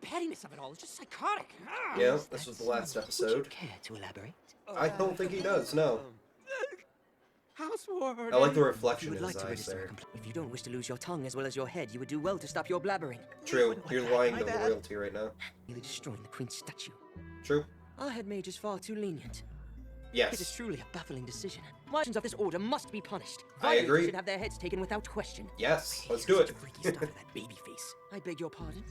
pettiness of it all is just psychotic. Yeah, this was the last Would you episode. care to elaborate? I don't think he does, no. Housewarming. I like the If reflection you in would his like to eyes register a there. complaint, if you don't wish to lose your tongue as well as your head, you would do well to stop your blabbering. True, you're lying My to the bad. royalty right now. Nearly destroying the Queen's statue. True. Our head mage is far too lenient. It is Yes. truly a baffling decision. Violations of this order must be punished. I Violators agree. should have their heads taken without question. Yes, let's Such do a it. freaky start of that baby face. I beg your pardon.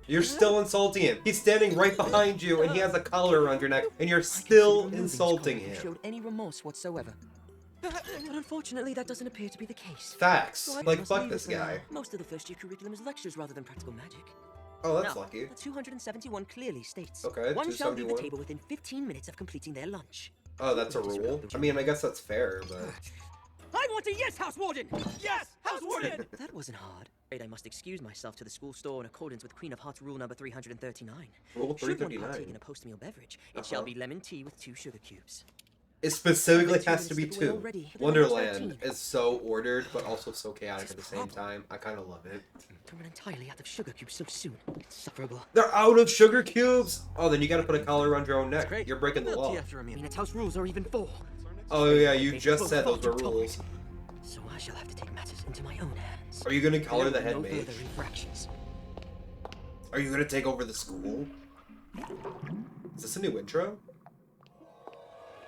You're still insulting him. He's standing right behind you and he has a collar around your neck and you're I still consider removing this insulting collar if you him. showed any remorse whatsoever. But unfortunately, that doesn't appear to be the case. Facts. So I Like, must fuck leave this it for now. guy. Most of the first year curriculum is lectures rather than practical magic. Oh, that's Now, lucky. the 271 clearly states, Okay, one shall leave the 271. table within 15 minutes of completing their lunch. Oh, that's a rule? I mean, I guess that's fair, but... I want a yes, House Warden! Yes, House Warden! That wasn't hard. I must excuse myself to the school store in accordance with Queen of Hearts rule number 339. Rule Should one 339. partake in a post-meal beverage, it shall be lemon tea with 2 sugar cubes. It specifically Only 2 has to be minutes slip away 2. already. Wonderland is so ordered, but also so chaotic at the same time. I kind of love it. To run entirely out of sugar cubes so soon. It's sufferable. They're out of sugar cubes! Oh, then you gotta put a collar around your own neck. Great. You're breaking the law. I mean, its house rules are even 4. Oh yeah, you They just both said fall those were too tall. rules. So I shall have to take matters into my own hands. Are you gonna collar the There head will be mage? no further infractions. Are you gonna take over the school? Is this a new intro?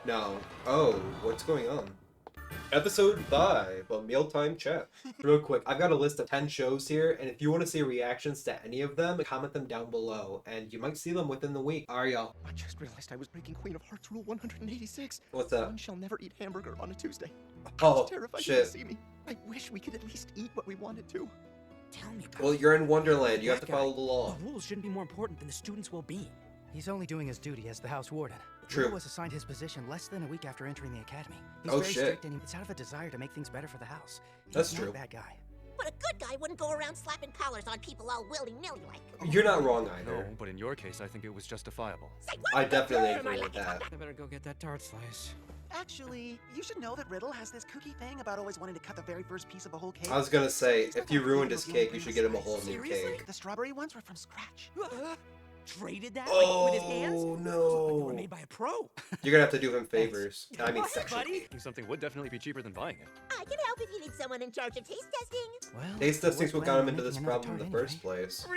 No. Oh, what's going on? Episode 5 of Mealtime Chat. Real quick, I've got a list of 10 shows here, and if you want to see reactions to any of them, comment them down below, and you might see them within the week. Are y'all? I just realized I was breaking Queen of Hearts Rule 186. What's that? One shall never eat hamburger on a Tuesday. Oh, It's terrified you shit. to see me. I wish we could at least eat what we wanted to. Tell me, Well, you're in Wonderland. You have to That guy. follow the law. The rules shouldn't be more important than the students' well-being. He's only doing his duty as the House Warden. True. Will was assigned his position less than a week after entering the academy. He's Oh, very shit. strict and it's out of a desire to make things better for the house. He's That's not true. a bad guy. But a good guy wouldn't go around slapping collars on people all willy-nilly like. You're not wrong either. No, but in your case, I think it was justifiable. Say what? I definitely Am I agree with lucky? that. I better go get that tart slice. Actually, you should know that Riddle has this kooky thing about always wanting to cut the very first piece of a whole cake. I was gonna say, if you ruined his cake, you should get him a whole new Seriously? cake. The strawberry ones were from scratch. Traded that like, with his hands? Oh, They were no. made by a pro. You're gonna have to do him favors. I mean, What, section. buddy? Something would definitely be cheaper than buying it. I can help if you need someone in charge of taste testing. Well, Taste I was testings what got planning him on into this making another problem in the tart first anyway. place.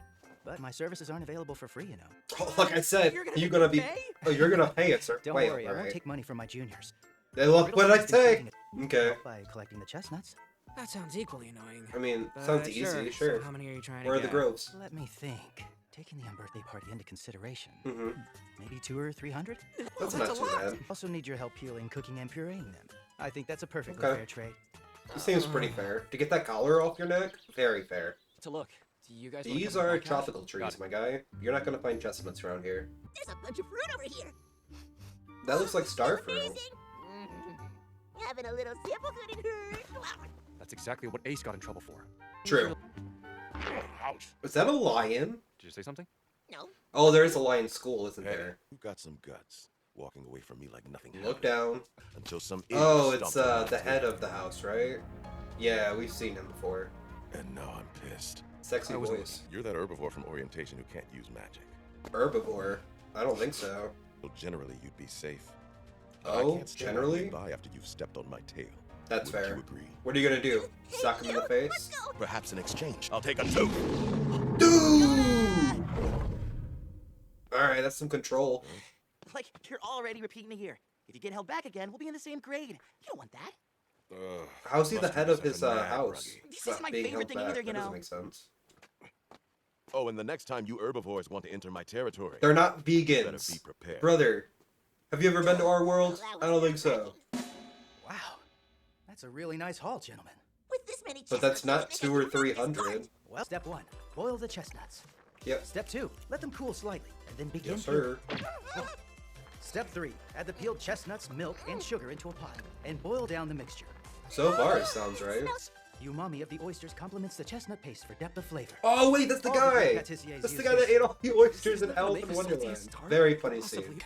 But my services aren't available for free, you know. Oh, like I said, You're you're gonna gonna be. pay? Oh, you're gonna pay us, sir. Don't Wait, worry, I won't alright. take money from my juniors. They love Riddle what I has been say. keeping it Okay. by collecting the chestnuts. That sounds equally annoying. I mean, sounds easy, sure. So how many are you trying Where are to the get? groves? Let me think. Taking the unbirthday party into consideration. Mm-hmm. Maybe 200 or 300? That's that's not a too lot. bad. Also need your help peeling, cooking, and pureeing them. I think that's a perfectly Okay. fair trade. This seems pretty fair. To get that collar off your neck, very fair. To look. Do you guys wanna These come to are my couch? tropical Got trees, it. my guy. You're not gonna find chestnuts around here. There's a bunch of fruit over here. That looks like star fruit. Amazing. Having a little sipple couldn't hurt. That's exactly what Ace got in trouble for. True. Is that a lion? Did you say something? No. Oh, there is a lion school, isn't Hey, there? you got some guts. Walking away from me like nothing Look happened. down. Until some idiot Oh, it's stomped on my the head tail. of the house, right? Yeah, we've seen him before. And now I'm pissed. Sexy I was voice. You're that herbivore from orientation who can't use magic. Herbivore? I don't think so. So generally, you'd be safe. Oh, I can't stand generally? walking by after you've stepped on my tail. That's Wouldn't fair. you agree? What are you gonna do? Hey, Sock him in the you, face? let's go. Perhaps in exchange, I'll take a tooth. Dude! Alright, that's some control. Like, you're already repeating it here. If you get held back again, we'll be in the same grade. You don't want that. Ugh, How's he the must head be of such a his mad house? ruggie. This Not isn't my being favorite held thing back. either, you That doesn't know. make sense. Oh, and the next time you herbivores want to enter my territory, They're not better be vegans. prepared. Brother, have you ever been to our world? Well, I don't think so. Wow. That's a really nice haul, gentlemen. With this many But that's not chestnuts, 2 or 300. Well, step 1, boil the chestnuts. Yep. Step 2, let them cool slightly, and then begin Yes, sir. peeling. Step 3, add the peeled chestnuts, milk, and sugar into a pot, and boil down the mixture. So far, it sounds right. The umami of the oysters complements the chestnut paste for depth of flavor. Oh, wait, that's the All the guy! great pâtissiers That's the use guy that this. ate all the oysters in This is Alice in the saltiest Wonderland. tart Very funny possibly. scene.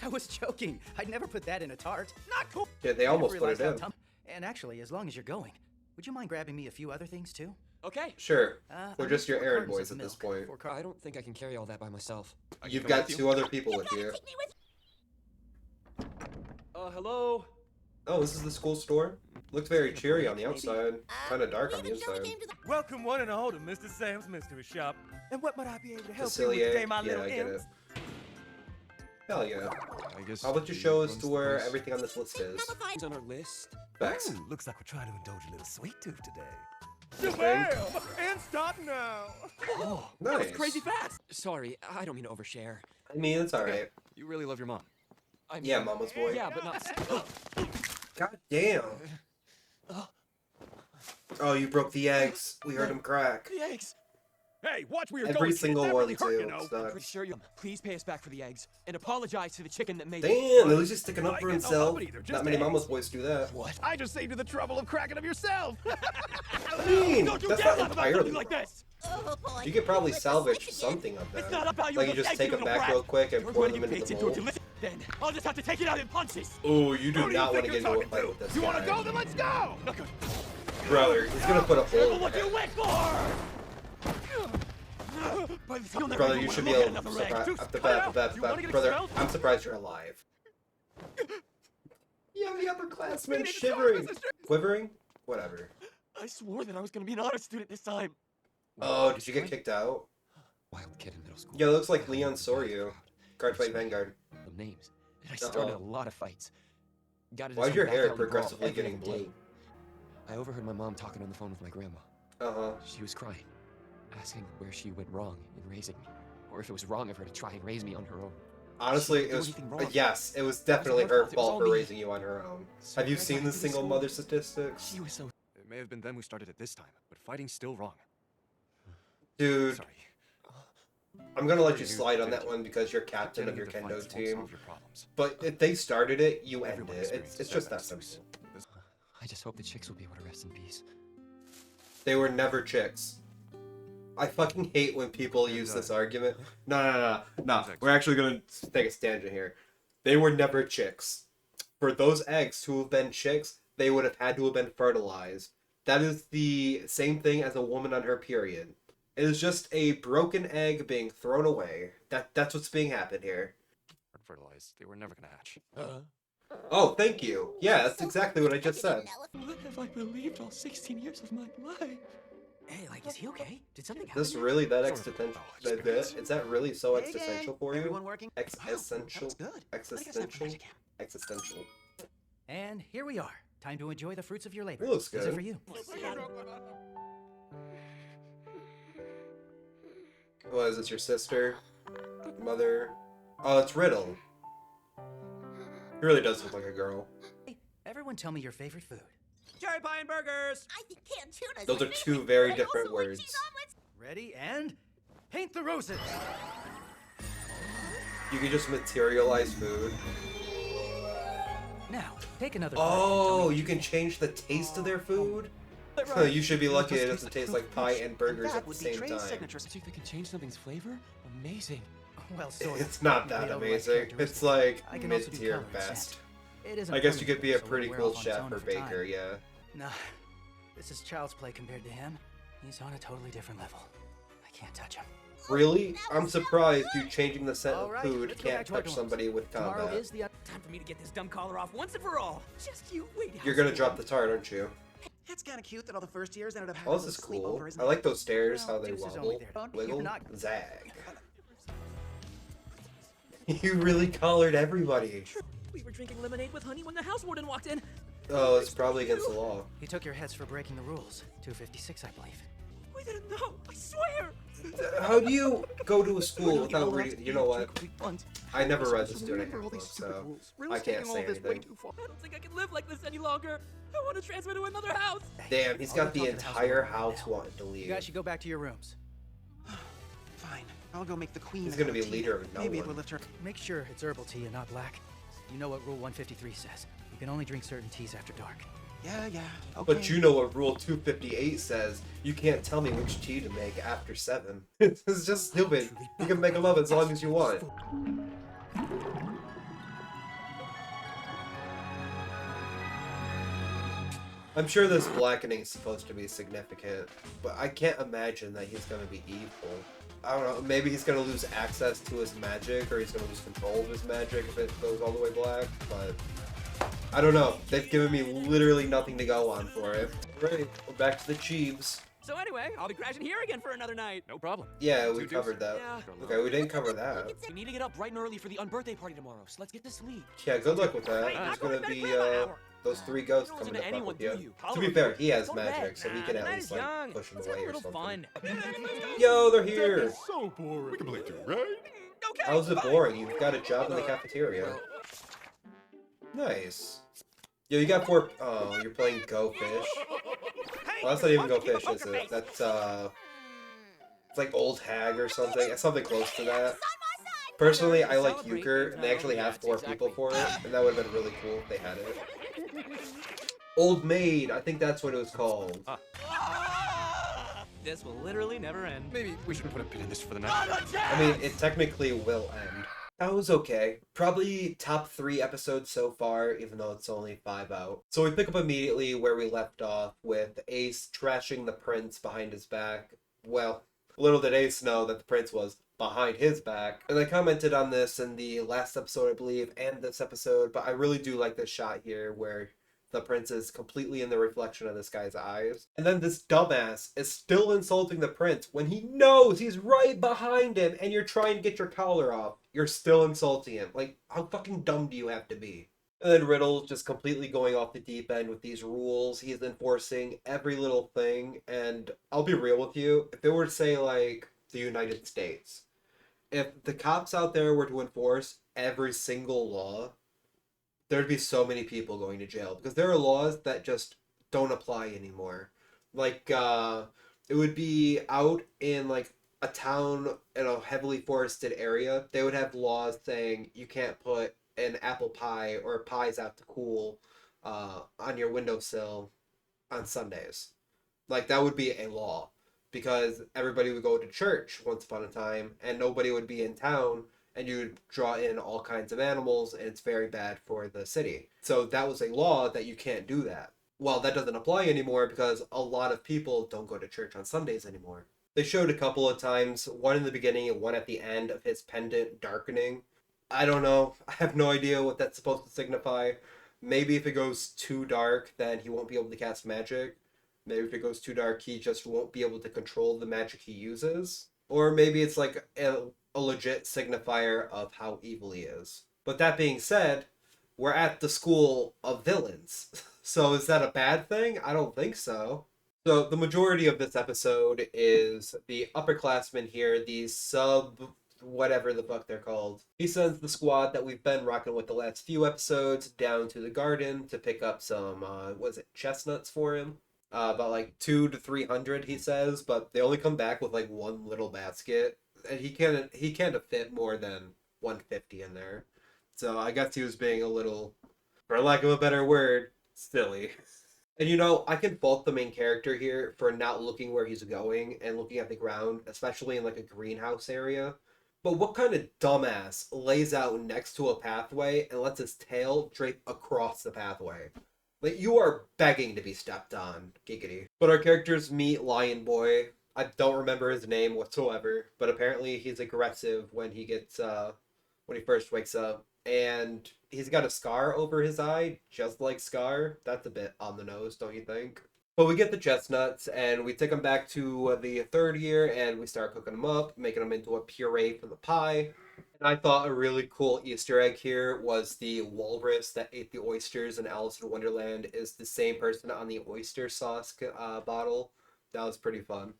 I was joking. I'd never put that in a tart. Not cool. Yeah, they almost put it Realized how in. And actually, as long as you're going, would you mind grabbing me a few other things too? Okay. Sure. We're I just need your 4 errand cartons boys of at this milk, point. I don't think I can carry all that by myself. You've got 2 other people with you. Take me with Hello? Oh, this is the school store? Looks very cheery on the outside. Kind of dark we on the haven't shown inside. came to the Welcome one and all to Mr. Sam's Mystery Shop. And what might I be able to help you with Facilier. today, my Yeah, little I get it. imps? Hell yeah. I guess. How about you show us to where everything on this list is? It's on our list. Facts. Ooh, looks like we're trying to indulge a little sweet tooth today. Okay. Bam! And start now! Oh, Nice. that was crazy fast. Sorry, I don't mean to overshare. I mean, it's alright. You really love your mom. I mean, Yeah, mama's boy. Yeah, but not. God damn. Oh, you broke the eggs. We heard him crack. The eggs. Hey, watch where you're Every going, kid. single That one, really hurt, too. you know. I'm Sucks. pretty sure you. Please pay us back for the eggs and apologize to the chicken that made Damn, at least he's sticking up I for get no himself. love either, just Not many eggs. mama's boys do that. What? I just saved you the trouble of cracking them yourself. I mean, Don't you that's dare not laugh about entirely something like wrong. this. Oh boy. You could probably Let's salvage switch again. something of It's that. not about you. Like you little just eggs, take you them little back brat. real quick and You're pour going to them get into baked the into it. mold. You listen. Then I'll just have to take it out in punches. Oh, you do Who do not want think to get you're into a talking fight to? with this You want to guy. go? Then let's go. Not good. Brother, he's gonna put a hole in What your you head. wait for? You'll never Brother, even you wanna should be look at able to another egg. surprise. Brother, I'm surprised you're alive. Yeah, the upperclassmen shivering. Quivering? Whatever. I swore that I was going to be an honor student this time. Oh, did you get kicked out? Wild kid in middle school. Yeah, it looks like Leon Soryu. Guard Fight Vanguard. Of names. And I started a lot of fights. Got Why's your hair progressively getting blue? I overheard my mom talking on the phone with my grandma. Uh-huh. She was crying, asking where she went wrong in raising me, or if it was wrong of her to try and raise me on her own. Honestly, She didn't it do was anything wrong. yes, it was definitely It was her her fault. It was fault all for me. raising you on her own. So Have you when I seen got the into single school, mother statistics? She was so. It may have been then we started at this time, but fighting's still wrong. Dude, Sorry. I'm gonna let you You slide on did. that one because you're captain Getting of your into kendo fights won't team. solve your problems. But if they started it, you end Everyone it. experiences It's just that setbacks. simple. I just hope the chicks will be able to rest in peace. They were never chicks. I fucking hate when people use this argument. No. We're actually gonna take a tangent here. They were never chicks. For those eggs to have been chicks, they would have had to have been fertilized. That is the same thing as a woman on her period. It is just a broken egg being thrown away. That's what's being happened here. Fertilized. They were never gonna hatch. Oh, thank you. Yeah, that's exactly what I just said. What have I believed all 16 years of my life? Hey, like, is he okay? Did something Is happen? this really that Sort of. existential? Oh, experience. Is that really so Hey, gang. existential for you? Everyone working? Wow, Existential. that was good. I think it's time for Existential. magic camp. Existential. And here we are. Time to enjoy the fruits of your labor. It looks Is good. it for you? What is this? Your sister, mother? Oh, it's Riddle. He really does look like a girl. Hey, everyone tell me your favorite food. Cherry pie and burgers. I think canned tuna is Those my are two favorite, very but I different also like words. cheese omelets. Ready and paint the roses. You can just materialize food. Now, take another bite and tell me Oh, what you can change the taste of their food? Right. You should be lucky it doesn't taste like pie and burgers that at the would be same Trey's time. signature. See if they can change something's flavor? Amazing. Well, sort of. It's not You that made override amazing. characteristics. It's like I can also do mid-tier color and best. scent. It isn't I guess you could permanent, be a so pretty wear cool off on its chef own or over time. baker, yeah. Nah, this is child's play compared to him. He's on a totally different level. I can't touch him. Really? I'm surprised you changing the scent All of right, food let's go can't back to our touch dorms. somebody with Tomorrow combat. is the Time for me to get this dumb collar off once and for all. Just you wait. You're gonna drop the tart, aren't you? It's kind of cute that all the first years ended up having Oh, a this is little cool. sleepover, isn't I it? like those stairs, Well, how they Deuce is only wobble, there. wiggle, You're not- zag. You really collared everybody. We were drinking lemonade with honey when the house warden walked in. Oh, it's probably against the law. He took your heads for breaking the rules. 256, I believe. We didn't know. I swear. How do you go to a school without reading? You know what? Complete bunt. I never read the So student remember all handbook, these stupid so rules. I Real's can't taking all say this way anything. too far. I don't think I can live like this any longer. I want to transfer to another house. Damn, he's I'll got go the talk to the house entire warden house now. wanting to You leave. guys should go back to your rooms. Fine. I'll go make the queen. He's a gonna cup be of tea. leader of no Maybe it one. will lift her. Make sure it's herbal tea and not black. You know what Rule 153 says. You can only drink certain teas after dark. Yeah. Okay. But you know what Rule 258 says. You can't tell me which tea to make after 7. It's just stupid. You can make them up as long as you want. I'm sure this blackening is supposed to be significant, but I can't imagine that he's gonna be evil. I don't know, maybe he's gonna lose access to his magic, or he's gonna lose control of his magic if it goes all the way black, but I don't know. They've given me literally nothing to go on for it. Right, we're back to the Chiefs. So anyway, I'll be crashing here again for another night. No problem. Yeah, we Two covered that. Yeah. Okay, we didn't cover that. We need to get up bright and early for the unbirthday party tomorrow, so let's get to sleep. Yeah, good luck with that. Hey, There's not going gonna to be bed at grandma hour. those 3 ghosts You don't coming listen to to fuck with anyone, you. do you? To be fair, he has Go to magic, bed. so he Nah, can the at night least is like young. push him Let's have away a or little something. fun. Yo, they're here. So boring. We can play too, right? Okay. How's it boring? You've got a job in the cafeteria. Nice. Yo, you got 4. Oh, you're playing Go Fish. Well, that's not even Go Fish, is it? That's it's like Old Hag or something. Something close to that. Personally, I like Euchre, and they actually have 4 people for it, and that would have been really cool if they had it. Old Maid, I think that's what it was called. This will literally never end. Maybe we should put a pin in this for the night. I mean, it technically will end. That was okay. Probably top 3 episodes so far, even though it's only 5 out. So we pick up immediately where we left off, with Ace trashing the prince behind his back. Well, little did Ace know that the prince was behind his back. And I commented on this in the last episode, I believe, and this episode, but I really do like this shot here where the prince is completely in the reflection of this guy's eyes. And then this dumbass is still insulting the prince when he knows he's right behind him and you're trying to get your collar off. You're still insulting him. Like, how fucking dumb do you have to be? And then Riddle's just completely going off the deep end with these rules. He's enforcing every little thing. And I'll be real with you, if it were to say, like, the United States, if the cops out there were to enforce every single law, there'd be so many people going to jail because there are laws that just don't apply anymore. Like, it would be out in like a town in a heavily forested area. They would have laws saying you can't put an apple pie or pies out to cool on your windowsill on Sundays. Like, that would be a law because everybody would go to church once upon a time and nobody would be in town, and you would draw in all kinds of animals, and it's very bad for the city. So that was a law that you can't do that. Well, that doesn't apply anymore because a lot of people don't go to church on Sundays anymore. They showed a couple of times, one in the beginning and one at the end, of his pendant darkening. I don't know. I have no idea what that's supposed to signify. Maybe if it goes too dark, then he won't be able to cast magic. Maybe if it goes too dark, he just won't be able to control the magic he uses. Or maybe it's like a legit signifier of how evil he is. But that being said, we're at the school of villains. So is that a bad thing? I don't think so. So the majority of this episode is the upperclassmen here, these whatever the fuck they're called. He sends the squad that we've been rocking with the last few episodes down to the garden to pick up some, chestnuts for him. About like 200 to 300, he says, but they only come back with like one little basket. And he can't have fit more than 150 in there. So I guess he was being a little, for lack of a better word, silly. And you know, I can fault the main character here for not looking where he's going and looking at the ground, especially in like a greenhouse area. But what kind of dumbass lays out next to a pathway and lets his tail drape across the pathway? Like, you are begging to be stepped on, giggity. But our characters meet Lion Boy. I don't remember his name whatsoever, but apparently he's aggressive when he gets, when he first wakes up. And he's got a scar over his eye, just like Scar. That's a bit on the nose, don't you think? But we get the chestnuts, and we take them back to the 3rd year, and we start cooking them up, making them into a puree for the pie. And I thought a really cool Easter egg here was the walrus that ate the oysters in Alice in Wonderland is the same person on the oyster sauce bottle. That was pretty fun.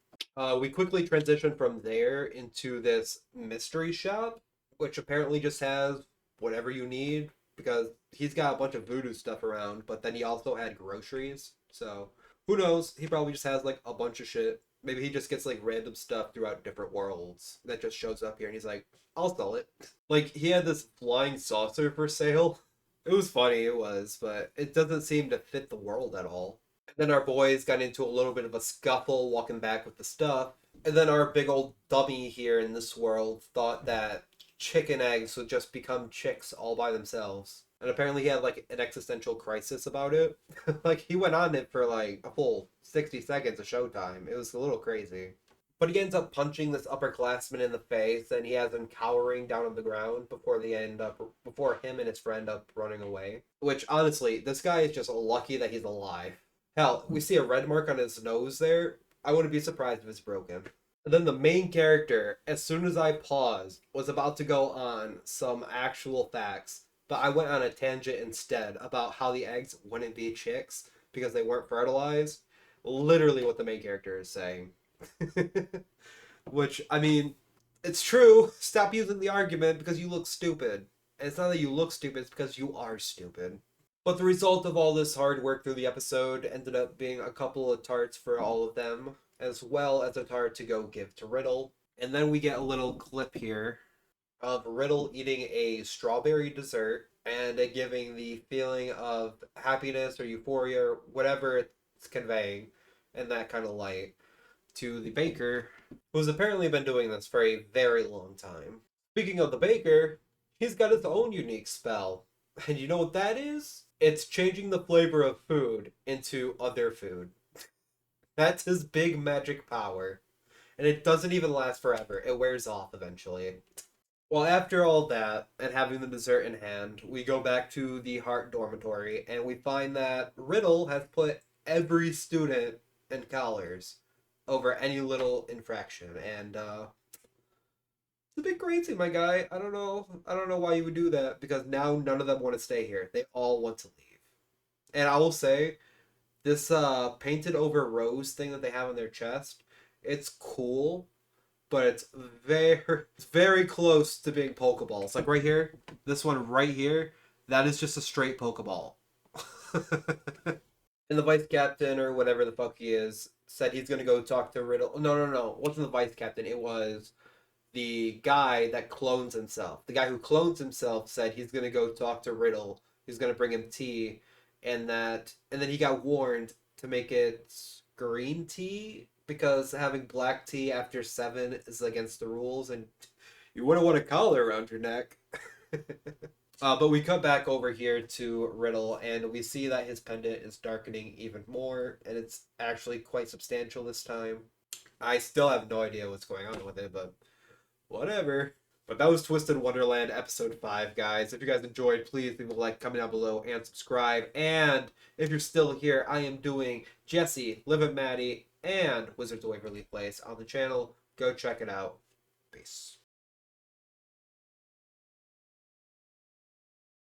We quickly transition from there into this mystery shop, which apparently just has whatever you need, because he's got a bunch of voodoo stuff around, but then he also had groceries, so who knows? He probably just has like a bunch of shit. Maybe he just gets like random stuff throughout different worlds that just shows up here and he's like, I'll sell it. Like, he had this flying saucer for sale. It was funny, it was, but it doesn't seem to fit the world at all. And then our boys got into a little bit of a scuffle walking back with the stuff. And then our big old dummy here in this world thought that chicken eggs would just become chicks all by themselves. And apparently he had like an existential crisis about it. Like he went on it for like a full 60 seconds of showtime. It was a little crazy. But he ends up punching this upperclassman in the face, and he has him cowering down on the ground before before him and his friend end up running away. Which honestly, this guy is just lucky that he's alive. Hell, we see a red mark on his nose there. I wouldn't be surprised if it's broken. And then the main character, as soon as I paused, was about to go on some actual facts, but I went on a tangent instead about how the eggs wouldn't be chicks because they weren't fertilized. Literally what the main character is saying. Which, I mean, it's true. Stop using the argument because you look stupid. And it's not that you look stupid, it's because you are stupid. But the result of all this hard work through the episode ended up being a couple of tarts for all of them, as well as a tart to go give to Riddle. And then we get a little clip here of Riddle eating a strawberry dessert and it giving the feeling of happiness or euphoria or whatever it's conveying in that kind of light to the baker, who's apparently been doing this for a very long time. Speaking of the baker, he's got his own unique spell. And you know what that is? It's changing the flavor of food into other food. That's his big magic power. And it doesn't even last forever. It wears off eventually. Well, after all that, and having the dessert in hand, we go back to the Hart dormitory, and we find that Riddle has put every student in collars over any little infraction. And, it's a bit crazy, my guy. I don't know why you would do that, because now none of them want to stay here. They all want to leave. And I will say, this painted over rose thing that they have on their chest, it's cool, but it's very close to being Pokeballs. Like right here, this one right here, that is just a straight Pokeball. And the vice captain, or whatever the fuck he is, said he's gonna go talk to Riddle. No. It wasn't the vice captain. It was the guy that clones himself. The guy who clones himself said he's gonna go talk to Riddle. He's gonna bring him tea, and then he got warned to make it green tea because having black tea after 7 is against the rules, and you wouldn't want a collar around your neck. But we cut back over here to Riddle, and we see that his pendant is darkening even more, and it's actually quite substantial this time. I still have no idea what's going on with it, but whatever. But that was Twisted Wonderland episode 5, guys. If you guys enjoyed, please leave a like, comment down below, and subscribe. And if you're still here, I am doing Jesse, Liv and Maddie, and Wizards of Waverly Place on the channel. Go check it out. Peace.